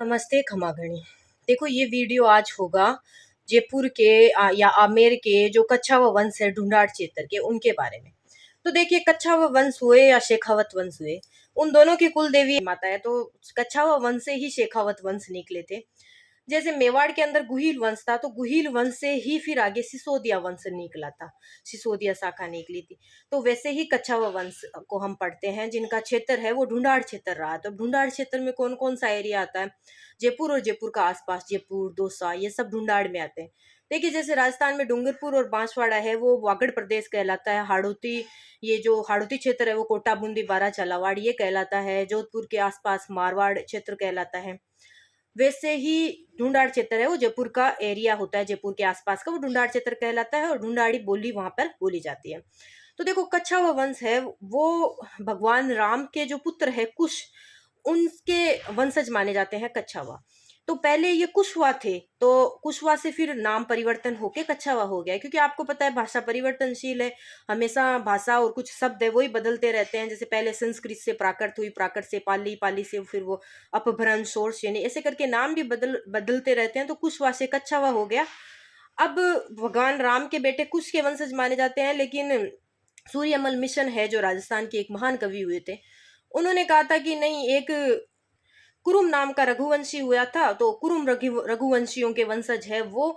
नमस्ते खमागणी। देखो ये वीडियो आज होगा जयपुर के या आमेर के जो कच्छावा वंश है ढूंढाड़ क्षेत्र के उनके बारे में। तो देखिए कच्छावा वंश हुए या शेखावत वंश हुए, उन दोनों की कुल देवी माता है। तो कच्छावा वंश से ही शेखावत वंश निकले थे। जैसे मेवाड़ के अंदर गुहिल वंश था, तो गुहिल वंश से ही फिर आगे सिसोदिया वंश निकला था, सिसोदिया शाखा निकली थी। तो वैसे ही कच्छावा वंश को हम पढ़ते हैं, जिनका क्षेत्र है वो ढूंढाड़ क्षेत्र रहा। तो ढूंढाड़ क्षेत्र में कौन कौन सा एरिया आता है? जयपुर और जयपुर का आसपास, जयपुर दौसा, ये सब ढूंढाड़ में आते हैं। देखिए जैसे राजस्थान में डूंगरपुर और बांसवाड़ा है वो वागड़ प्रदेश कहलाता है। हाड़ौती, ये जो हाड़ौती क्षेत्र है वो कोटा बूंदी बारा झालावाड़ ये कहलाता है। जोधपुर के आसपास मारवाड़ क्षेत्र कहलाता है। वैसे ही ढूंढाड़ क्षेत्र है वो जयपुर का एरिया होता है, जयपुर के आसपास का वो ढूंढाड़ क्षेत्र कहलाता है और ढूंढाड़ी बोली वहां पर बोली जाती है। तो देखो कच्छावा वंश है वो भगवान राम के जो पुत्र है कुश, उनके वंशज माने जाते हैं कच्छावा। तो पहले ये कुशवा थे, तो कुशवा से फिर नाम परिवर्तन होके कच्छावा हो गया, क्योंकि आपको पता है भाषा परिवर्तनशील है। हमेशा भाषा और कुछ शब्द है वही बदलते रहते हैं। जैसे पहले संस्कृत से प्राकृत हुई, प्राकृत से पाली, पाली से फिर वो अपभ्रंश, सोर्स, यानी ऐसे करके नाम भी बदलते रहते हैं। तो कुशवा से कच्छावा हो गया। अब भगवान राम के बेटे कुश के वंशज माने जाते हैं। लेकिन सूर्यमल मिशन है जो राजस्थान के एक महान कवि हुए थे, उन्होंने कहा था कि नहीं, एक कुरुम नाम का रघुवंशी हुआ था, तो कुरुम रघुवंशियों के वंशज है वो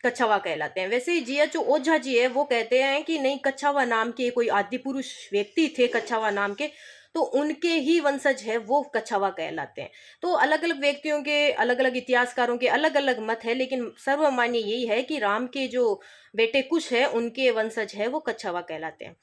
कच्छावा कहलाते हैं। वैसे ही जीएच ओझा जी है वो कहते हैं कि नहीं, कच्छावा नाम के कोई आदि पुरुष व्यक्ति थे कच्छावा नाम के, तो उनके ही वंशज है वो कच्छावा कहलाते हैं। तो अलग अलग व्यक्तियों के, अलग अलग इतिहासकारों के अलग अलग मत है, लेकिन सर्वमान्य यही है कि राम के जो बेटे कुश है उनके वंशज है वो कच्छावा कहलाते हैं।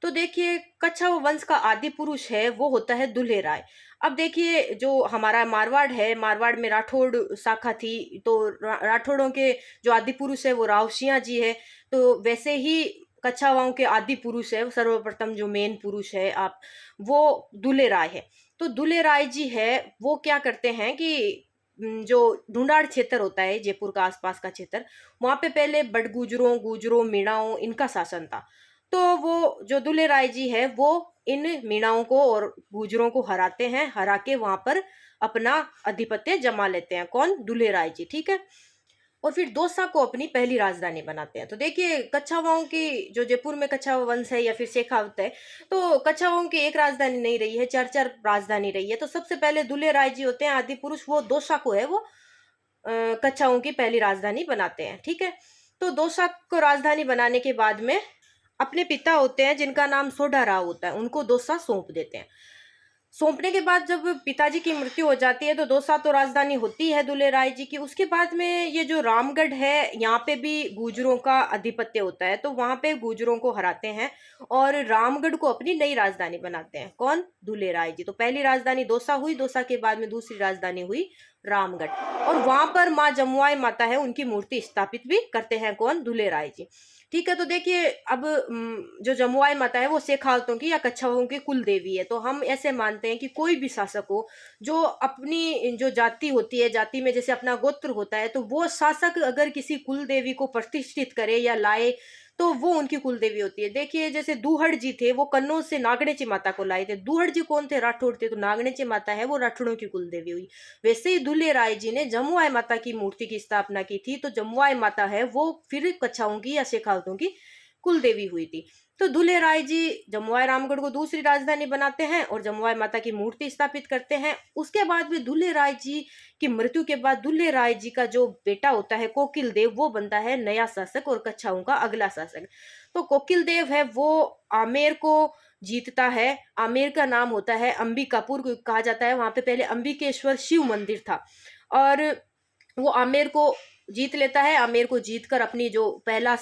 तो देखिए कच्छावा वंश का आदि पुरुष है वो होता है दुल्हे राय। अब देखिए जो हमारा मारवाड़ है, मारवाड़ में राठौड़ शाखा थी, तो राठौड़ों के जो आदि पुरुष है वो रावसिया जी है। तो वैसे ही कच्छावाओं के आदि पुरुष है सर्वप्रथम जो मेन पुरुष है आप, वो दुल्हे राय है। तो दुल्हे राय जी है वो क्या करते हैं कि जो ढूंढाड़ क्षेत्र होता है जयपुर का आसपास का क्षेत्र, वहां पे पहले बड़गुजरों, गुजरों, मीणाओं, इनका शासन था। तो वो जो दुल्हे राय जी है वो इन मीणाओं को और गुजरों को हराते हैं, हरा के वहां पर अपना अधिपत्य जमा लेते हैं। कौन? दुल्हे राय जी, ठीक है। और फिर दौसा को अपनी पहली राजधानी बनाते हैं। तो देखिए कच्छावाओं की जो जयपुर में कच्छावा वंश है या फिर शेखावत है, तो कच्छावाओं की एक राजधानी नहीं रही है, चार चार राजधानी रही है। तो सबसे पहले दुल्हे राय जी होते हैं आदि पुरुष, वो दौसा को है वो कच्छाओं की पहली राजधानी बनाते हैं, ठीक है। तो दौसा को राजधानी बनाने के बाद में अपने पिता होते हैं जिनका नाम सोढ़ा राव होता है, उनको दौसा सौंप देते हैं। सौंपने के बाद जब पिताजी की मृत्यु हो जाती है तो दौसा तो राजधानी होती है दुल्हे राय जी की। उसके बाद में ये जो रामगढ़ है यहाँ पे भी गुजरों का अधिपत्य होता है, तो वहां पे गुजरों को हराते हैं और रामगढ़ को अपनी नई राजधानी बनाते हैं। कौन? दुल्हे राय जी। तो पहली राजधानी दौसा हुई, दौसा के बाद में दूसरी राजधानी हुई रामगढ़, और वहां पर माँ जमुआई माता है उनकी मूर्ति स्थापित भी करते हैं। कौन? दुल्हे राय जी, ठीक है। तो देखिए अब जो जमुआई माता है वो शेखावतों की या कच्छावों की कुल देवी है। तो हम ऐसे मानते हैं कि कोई भी शासक हो जो अपनी जो जाति होती है, जाति में जैसे अपना गोत्र होता है, तो वो शासक अगर किसी कुल देवी को प्रतिष्ठित करे या लाए तो वो उनकी कुल देवी होती है। देखिए जैसे दूहड़ जी थे वो कन्नौज से नागणेची माता को लाए थे। दूहड़ जी कौन थे? राठौड़ थे। तो नागणेची माता है वो राठौड़ों की कुल देवी हुई। वैसे ही दुल्हे राय जी ने जमुआई माता की मूर्ति की स्थापना की थी, तो जमुआई माता है वो फिर कच्छाओं की या शेखावतों की कुल देवी हुई थी। तो दुल्हे राय जी जमुआई रामगढ़ को दूसरी राजधानी बनाते हैं और जमुआई माता की मूर्ति स्थापित करते हैं। उसके बाद भी दुल्हे राय जी की मृत्यु के बाद दुल्हे राय जी का जो बेटा होता है कोकिल देव, वो बनता है नया शासक और कच्छाओं का अगला शासक। तो कोकिल देव है वो आमेर को जीतता है। आमेर का नाम होता है अंबिकापुर कहा जाता है, वहां पे पहले अंबिकेश्वर शिव मंदिर था, और वो आमेर को जीत लेता है। आमेर को जीतकर अपनी जो पहला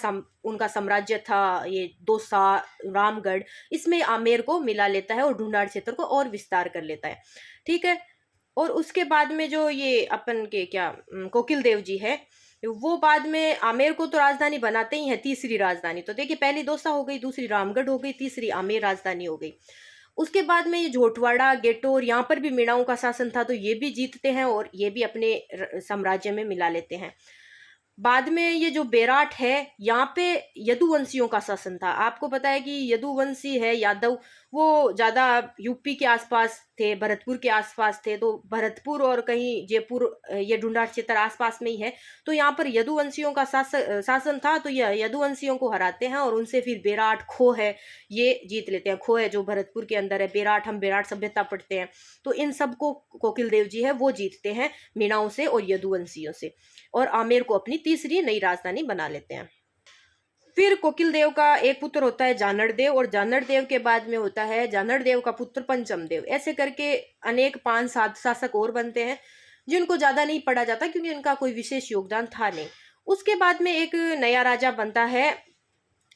उनका साम्राज्य था ये दौसा, रामगढ़, इसमें आमेर को मिला लेता है और ढूंढाड़ क्षेत्र को और विस्तार कर लेता है, ठीक है। और उसके बाद में जो ये अपन के क्या कोकिल देव जी है, वो बाद में आमेर को तो राजधानी बनाते ही है, तीसरी राजधानी। तो देखिए पहली दौसा हो गई, दूसरी रामगढ़ हो गई, तीसरी आमेर राजधानी हो गई। उसके बाद में ये झोटवाड़ा, गेटोर, यहाँ पर भी मीणाओं का शासन था, तो ये भी जीतते हैं और ये भी अपने साम्राज्य में मिला लेते हैं। बाद में ये जो बेराट है यहाँ पे यदुवंशियों का शासन था। आपको पता है कि यदुवंशी है यादव, वो ज़्यादा यूपी के आसपास थे, भरतपुर के आसपास थे, तो भरतपुर और कहीं जयपुर ये ढूंढाड़ क्षेत्र आसपास में ही है। तो यहाँ पर यदुवंशियों का शासन था, तो ये यदुवंशियों को हराते हैं और उनसे फिर बेराट खो है ये जीत लेते हैं। खो है जो भरतपुर के अंदर है, बेराट हम बेराट सभ्यता पढ़ते हैं, तो इन सबको कोकिल देव जी है वो जीतते हैं मीणाओं से और यदुवंशियों से, और आमेर को अपनी तीसरी नई राजधानी बना लेते हैं। फिर कोकिल देव का एक पुत्र होता है जानड़ देव, और जानड़ देव के बाद में होता है जानड़ देव का पुत्र पंचम देव। ऐसे करके अनेक 5-7 शासक और बनते हैं जिनको ज्यादा नहीं पढ़ा जाता क्योंकि इनका कोई विशेष योगदान था नहीं। उसके बाद में एक नया राजा बनता है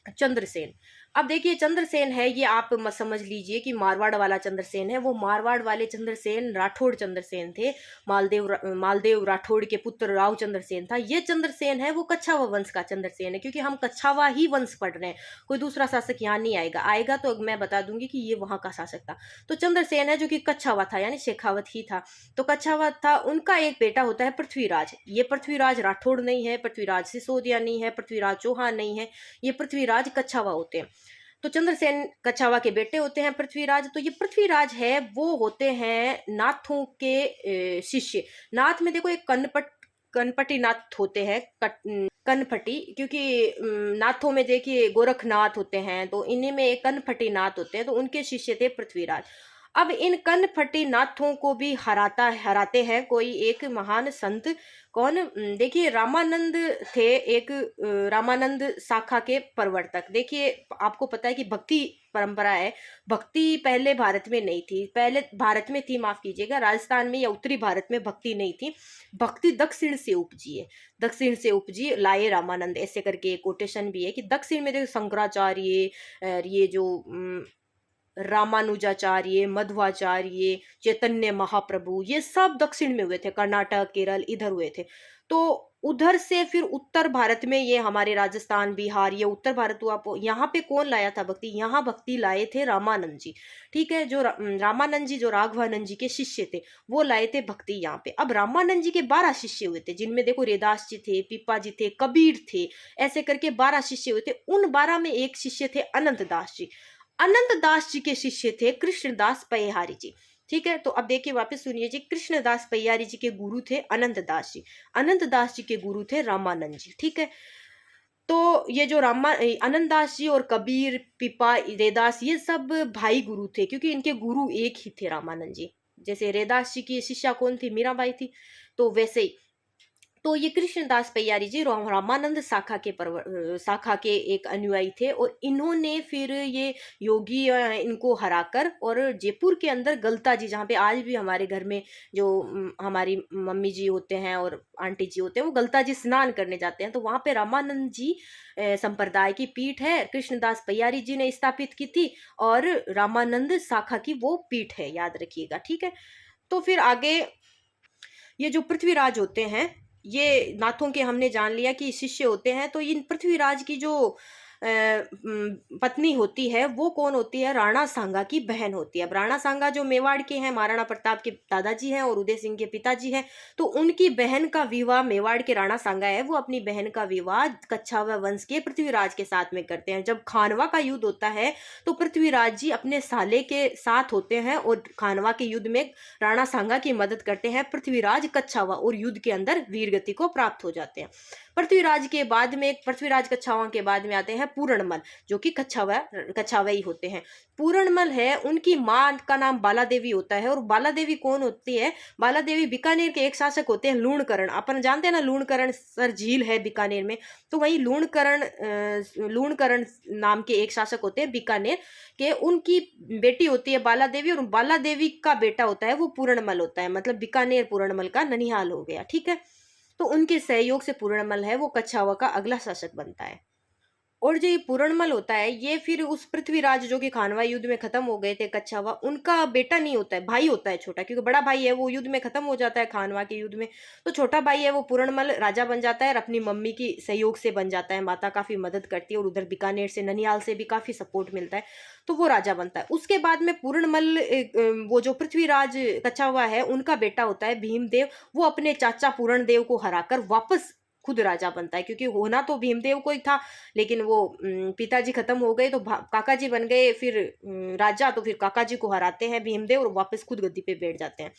चंद्रसेन। अब देखिए चंद्रसेन है, ये आप समझ लीजिए कि मारवाड़ वाला चंद्रसेन है। वो मारवाड़ वाले चंद्रसेन राठौड़ चंद्रसेन थे। मालदेव राठौड़ के पुत्र राव चंद्रसेन था। ये चंद्रसेन है वो कच्छावा वंश का चंद्रसेन है, क्योंकि हम कच्छावा ही वंश पढ़ रहे हैं, कोई दूसरा शासक यहाँ नहीं आएगा तो मैं बता दूंगी कि ये वहां का शासक था। तो चंद्रसेन है जो कि कच्छावा था, यानी शेखावत ही था। तो कच्छावत था, उनका एक बेटा होता है पृथ्वीराज। ये पृथ्वीराज राठौड़ नहीं है, पृथ्वीराज सिसोदिया नहीं है, पृथ्वीराज चौहान नहीं है, ये पृथ्वीराज कच्छावा होते हैं। तो चंद्रसेन कच्छावा के बेटे होते हैं पृथ्वीराज। तो ये पृथ्वीराज है वो होते हैं नाथों के शिष्य। नाथ में देखो एक कनपटी नाथ होते हैं, कनपटी, क्योंकि नाथों में देखिए गोरखनाथ होते हैं, तो इन्हीं में एक कनपटी नाथ होते हैं, तो उनके शिष्य थे पृथ्वीराज। अब इन कनपटी नाथों को भी हराते हैं कोई एक महान संत। कौन? देखिए रामानंद थे, एक रामानंद शाखा के प्रवर्तक। देखिए आपको पता है कि भक्ति परंपरा है, भक्ति पहले भारत में नहीं थी, पहले भारत में थी, माफ कीजिएगा, राजस्थान में या उत्तरी भारत में भक्ति नहीं थी। भक्ति दक्षिण से उपजी है, दक्षिण से उपजी लाए रामानंद, ऐसे करके एक कोटेशन भी है कि दक्षिण में देखो शंकराचार्य, ये जो रामानुजाचार्य, मध्वाचार्य, चैतन्य महाप्रभु, ये सब दक्षिण में हुए थे, कर्नाटक केरल इधर हुए थे। तो उधर से फिर उत्तर भारत में ये हमारे राजस्थान बिहार ये उत्तर भारत हुआ। यहाँ पे कौन लाया था भक्ति? यहाँ भक्ति लाए थे रामानंद जी। ठीक है, जो रामानंद जी जो राघवानंद जी के शिष्य थे वो लाए थे भक्ति यहाँ पे। अब रामानंद जी के 12 शिष्य हुए थे, जिनमें देखो रेदास जी थे, पीपा जी थे, कबीर थे, ऐसे करके 12 शिष्य हुए थे। उन 12 में एक शिष्य थे अनंत दास जी। अनंत दास जी के शिष्य थे कृष्णदास पयहारी जी। ठीक है, तो अब देखिए वापस सुनिए जी, कृष्णदास पयहारी जी के गुरु थे अनंत दास जी, अनंत दास जी के गुरु थे रामानंद जी। ठीक है, तो ये जो अनंत दास जी और कबीर, पिपा, रेदास, ये सब भाई गुरु थे, क्योंकि इनके गुरु एक ही थे रामानंद जी। जैसे रेदास जी की शिष्या कौन थी? मीराबाई थी, तो वैसे ही तो ये कृष्णदास पय्यारी जी रामानंद शाखा के एक अनुयायी थे, और इन्होंने फिर ये योगी इनको हराकर, और जयपुर के अंदर गलता जी, जहाँ पे आज भी हमारे घर में जो हमारी मम्मी जी होते हैं और आंटी जी होते हैं वो गलता जी स्नान करने जाते हैं, तो वहाँ पे रामानंद जी संप्रदाय की पीठ है, कृष्णदास पय्यारी जी ने स्थापित की थी, और रामानंद शाखा की वो पीठ है, याद रखिएगा। ठीक है, तो फिर आगे ये जो पृथ्वीराज होते हैं, ये नाथों के हमने जान लिया कि शिष्य होते हैं। तो इन पृथ्वीराज की जो पत्नी होती है वो कौन होती है? राणा सांगा की बहन होती है। अब राणा सांगा जो मेवाड़ के हैं, महाराणा प्रताप के दादाजी हैं और उदय सिंह के पिताजी हैं, तो उनकी बहन का विवाह, मेवाड़ के राणा सांगा है वो अपनी बहन का विवाह कच्छावा वंश के पृथ्वीराज के साथ में करते हैं। जब खानवा का युद्ध होता है तो पृथ्वीराज जी अपने साले के साथ होते हैं और खानवा के युद्ध में राणा सांगा की मदद करते हैं पृथ्वीराज कच्छावा, और युद्ध के अंदर वीरगति को प्राप्त हो जाते हैं। पृथ्वीराज कच्छावा के बाद में आते हैं पूरणमल, जो कि कच्छावाई होते हैं। पूरणमल है, उनकी माँ का नाम बाला देवी होता है, और बाला देवी कौन होती है? बाला देवी बीकानेर के एक शासक होते हैं लूणकरण। अपन जानते हैं ना, लूणकरण सर झील है बीकानेर में, तो वही लूणकरण नाम के एक शासक होते हैं बीकानेर के, उनकी बेटी होती है बाला देवी, और बाला देवी का बेटा होता है वो पूरणमल होता है, मतलब बीकानेर पूरणमल का ननिहाल हो गया। ठीक है, तो उनके सहयोग से पूरणमल है वो कच्छावा का अगला शासक बनता है। और जो ये पूरणमल होता है ये फिर उस पृथ्वीराज जो कि खानवा युद्ध में खत्म हो गए थे कच्छावा, उनका बेटा नहीं होता है, भाई होता है छोटा, क्योंकि बड़ा भाई है वो युद्ध में खत्म हो जाता है खानवा के युद्ध में, तो छोटा भाई है वो पूरणमल राजा बन जाता है, और अपनी मम्मी की सहयोग से बन जाता है, माता काफी मदद करती है, और उधर बीकानेर से ननिहाल से भी काफी सपोर्ट मिलता है, तो वो राजा बनता है। उसके बाद में पूरणमल वो जो पृथ्वीराज कच्छावा है उनका बेटा होता है भीमदेव, वो अपने चाचा पूरणदेव को हराकर वापस खुद राजा बनता है, क्योंकि होना तो भीमदेव को ही था, लेकिन वो पिताजी खत्म हो गए तो काका जी बन गए फिर राजा, तो फिर काका जी को हराते हैं भीमदेव और वापस खुद गद्दी पे बैठ जाते हैं।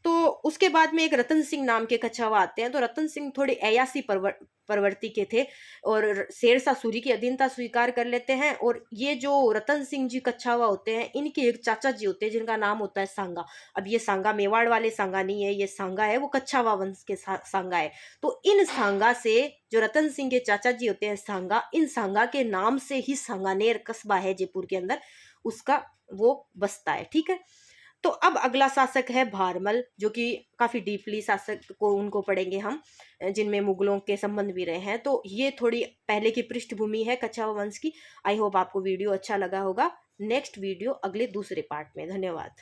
तो उसके बाद में एक रतन सिंह नाम के कछावा आते हैं। तो रतन सिंह थोड़े अयासी प्रवृत्ति के थे और शेरशाह सूरी की अधीनता स्वीकार कर लेते हैं। और ये जो रतन सिंह जी कछावा होते हैं, इनके एक चाचा जी होते हैं जिनका नाम होता है सांगा। अब ये सांगा मेवाड़ वाले सांगा नहीं है, ये सांगा है वो कछावा वंश के सांगा है। तो इन सांगा से, जो रतन सिंह के चाचा जी होते हैं सांगा, इन सांगा के नाम से ही सांगानेर कस्बा है जयपुर के अंदर, उसका वो बसता है। ठीक है। तो अब अगला शासक है भारमल, जो कि काफी डीपली शासक को उनको पढ़ेंगे हम, जिनमें मुगलों के संबंध भी रहे हैं। तो ये थोड़ी पहले की पृष्ठभूमि है कछावा वंश की। आई होप आपको वीडियो अच्छा लगा होगा। नेक्स्ट वीडियो अगले दूसरे पार्ट में। धन्यवाद।